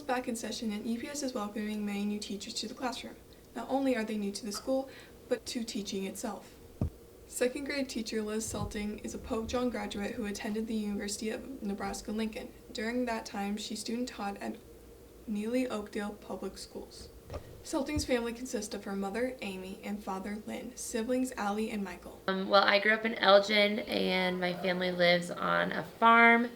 back in session, and EPS is welcoming many new teachers to the classroom. Not only are they new to the school, but to teaching itself. Second grade teacher Liz Salting is a Pope John graduate who attended the University of Nebraska-Lincoln. During that time, she student taught at Neligh-Oakdale Public Schools. Salting's family consists of her mother, Amy, and father, Lynn, siblings, Allie and Michael. Well, I grew up in Elgin, and my family lives on a farm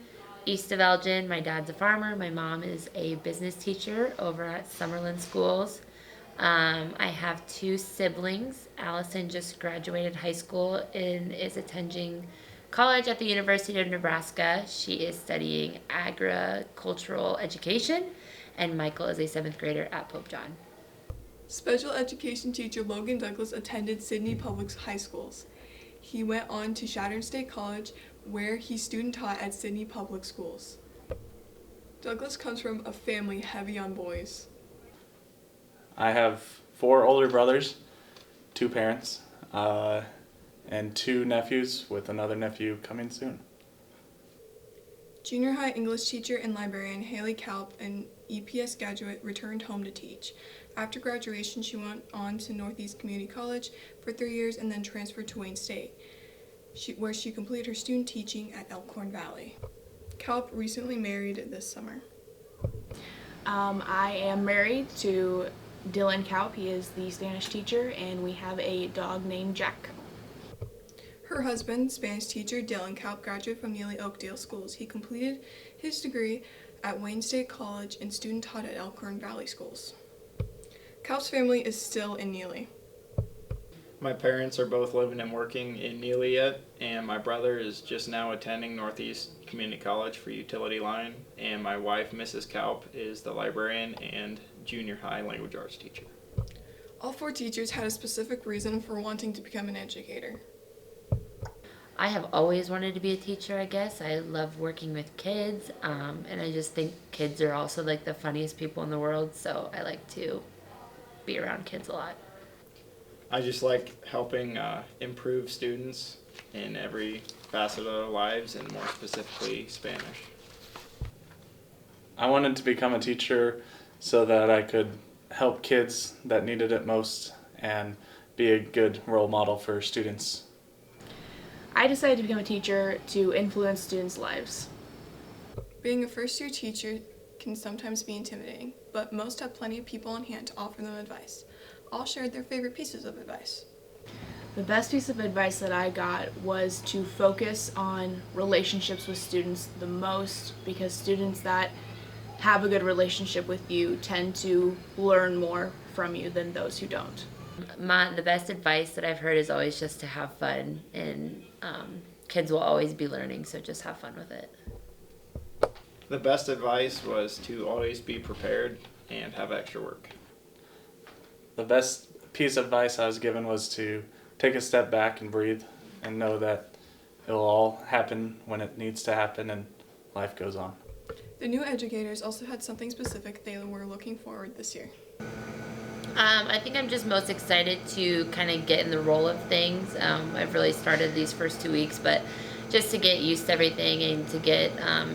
east of Elgin. My dad's a farmer. My mom is a business teacher over at Summerlin Schools. I have two siblings. Allison just graduated high school and is attending college at the University of Nebraska. She is studying agricultural education, and Michael is a 7th grader at Pope John. Special education teacher Logan Douglas attended Sidney Public High Schools. He went on to Chadron State College, where he student taught at Sidney Public Schools. Douglas comes from a family heavy on boys. I have 4 older brothers, 2 parents, and 2 nephews, with another nephew coming soon. Junior high English teacher and librarian Haley Kelp, an EPS graduate, returned home to teach. After graduation, she went on to Northeast Community College for 3 years and then transferred to Wayne State, where she completed her student teaching at Elkhorn Valley. Kelp recently married this summer. I am married to Dylan Kelp. He is the Spanish teacher, and we have a dog named Jack. Her husband, Spanish teacher Dylan Kelp, graduated from Neligh-Oakdale Schools. He completed his degree at Wayne State College and student taught at Elkhorn Valley Schools. Kelp's family is still in Neligh. My parents are both living and working in Neligh yet, and my brother is just now attending Northeast Community College for utility line, and my wife, Mrs. Kelp, is the librarian and junior high language arts teacher. All 4 teachers had a specific reason for wanting to become an educator. I have always wanted to be a teacher, I guess. I love working with kids, and I just think kids are also like the funniest people in the world, so I like to be around kids a lot. I just like helping improve students in every facet of their lives, and more specifically Spanish. I wanted to become a teacher so that I could help kids that needed it most and be a good role model for students. I decided to become a teacher to influence students' lives. Being a first-year teacher can sometimes be intimidating, but most have plenty of people on hand to offer them advice. All shared their favorite pieces of advice. The best piece of advice that I got was to focus on relationships with students the most, because students that have a good relationship with you tend to learn more from you than those who don't. The best advice that I've heard is always just to have fun, and kids will always be learning, so just have fun with it. The best advice was to always be prepared and have extra work. The best piece of advice I was given was to take a step back and breathe and know that it'll all happen when it needs to happen and life goes on. The new educators also had something specific they were looking forward this year. I think I'm just most excited to kind of get in the role of things. I've really started these first 2 weeks, but just to get used to everything and to get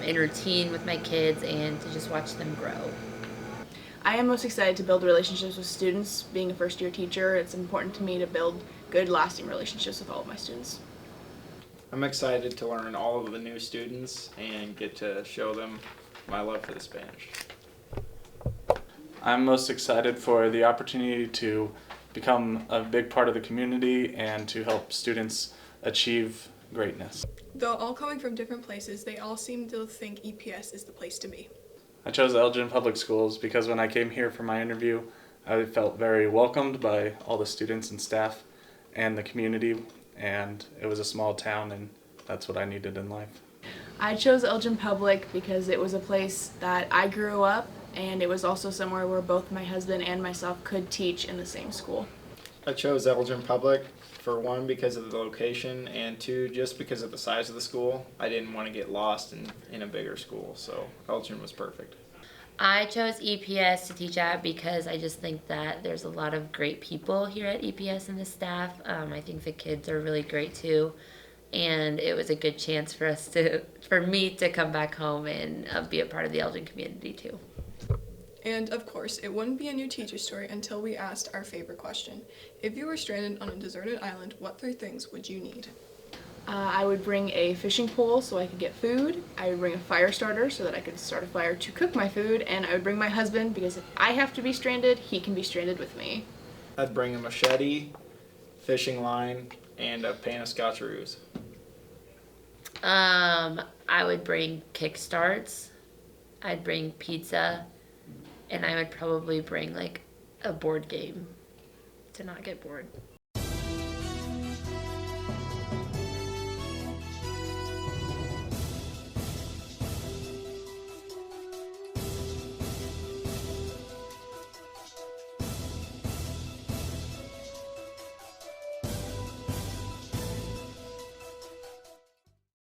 in routine with my kids and to just watch them grow. I am most excited to build relationships with students. Being a first-year teacher, it's important to me to build good, lasting relationships with all of my students. I'm excited to learn all of the new students and get to show them my love for the Spanish. I'm most excited for the opportunity to become a big part of the community and to help students achieve greatness. Though all coming from different places, they all seem to think EPS is the place to be. I chose Elgin Public Schools because when I came here for my interview, I felt very welcomed by all the students and staff and the community, and it was a small town, and that's what I needed in life. I chose Elgin Public because it was a place that I grew up, and it was also somewhere where both my husband and myself could teach in the same school. I chose Elgin Public, for 1, because of the location, and 2, just because of the size of the school. I didn't want to get lost in a bigger school, so Elgin was perfect. I chose EPS to teach at because I just think that there's a lot of great people here at EPS and the staff. I think the kids are really great too, and it was a good chance for me to come back home and be a part of the Elgin community too. And of course, it wouldn't be a new teacher story until we asked our favorite question. If you were stranded on a deserted island, what 3 things would you need? I would bring a fishing pole so I could get food. I would bring a fire starter so that I could start a fire to cook my food. And I would bring my husband because if I have to be stranded, he can be stranded with me. I'd bring a machete, fishing line, and a pan of scotcheroos. I would bring kickstarts. I'd bring pizza, and I would probably bring like a board game to not get bored.